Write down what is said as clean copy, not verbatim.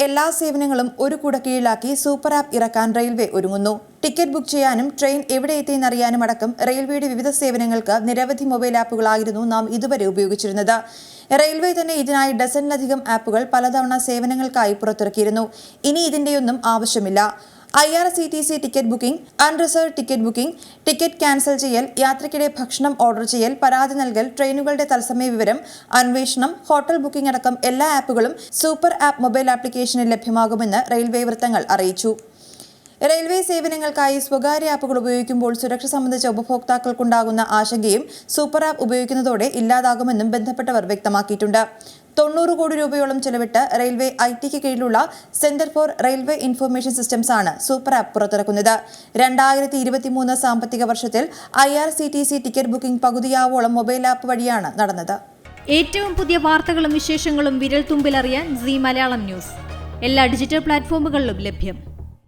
എല്ലാ സേവനങ്ങളും ഒരു കുടക്കീഴിലാക്കി സൂപ്പർ ആപ്പ് ഇറക്കാൻ റെയിൽവേ ഒരുങ്ങുന്നു. ടിക്കറ്റ് ബുക്ക് ചെയ്യാനും ട്രെയിൻ എവിടെ എത്തിയെന്നറിയാനും അടക്കം റെയിൽവേയുടെ വിവിധ സേവനങ്ങൾക്ക് നിരവധി മൊബൈൽ ആപ്പുകളായിരുന്നു നാം ഇതുവരെ ഉപയോഗിച്ചിരുന്നത്. റെയിൽവേ തന്നെ ഇതിനായി ഡസനിലധികം ആപ്പുകൾ പലതവണ സേവനങ്ങൾക്കായി പുറത്തിറക്കിയിരുന്നു. ഇനി ഇതിന്റെയൊന്നും ആവശ്യമില്ല. IRCTC ticket booking, unreserved ticket booking, ticket cancel ചെയ്യൽ, യാത്രയ്ക്കിടെ ഭക്ഷണം ഓർഡർ ചെയ്യൽ, പരാതി നൽകൽ, ട്രെയിനുകളുടെ തത്സമയ വിവരം, അന്വേഷണം, ഹോട്ടൽ ബുക്കിംഗ് അടക്കം എല്ലാ ആപ്പുകളും സൂപ്പർ ആപ്പ് മൊബൈൽ ആപ്ലിക്കേഷനിൽ ലഭ്യമാകുമെന്ന് റെയിൽവേ വൃത്തങ്ങൾ അറിയിച്ചു. റെയിൽവേ സേവനങ്ങൾക്കായി സ്വകാര്യ ആപ്പുകൾ ഉപയോഗിക്കുമ്പോൾ സുരക്ഷ സംബന്ധിച്ച ഉപഭോക്താക്കൾക്കുണ്ടാകുന്ന ആശങ്കയും സൂപ്പർ ആപ്പ് ഉപയോഗിക്കുന്നതോടെ ഇല്ലാതാകുമെന്നും ബന്ധപ്പെട്ടവർ വ്യക്തമാക്കിയിട്ടുണ്ട്. 90 കോടി രൂപയോളം ചെലവിട്ട് റെയിൽവേ IT-ക്ക് കീഴിലുള്ള centre for railway information systems ആണ് സൂപ്പർ ആപ്പ് പുറത്തിറക്കുന്നത്. 2023 സാമ്പത്തിക വർഷത്തിൽ IRCTC ടിക്കറ്റ് ബുക്കിംഗ് പകുതിയാവോളം മൊബൈൽ ആപ്പ് വഴിയാണ് നടന്നത്. ഏറ്റവും പുതിയ വാർത്തകളും വിശേഷങ്ങളും വിരൽ തുമ്പിലറിയാൻ Zee മലയാളം ന്യൂസ് എല്ലാ ഡിജിറ്റൽ പ്ലാറ്റ്ഫോമുകളിലും ലഭ്യം.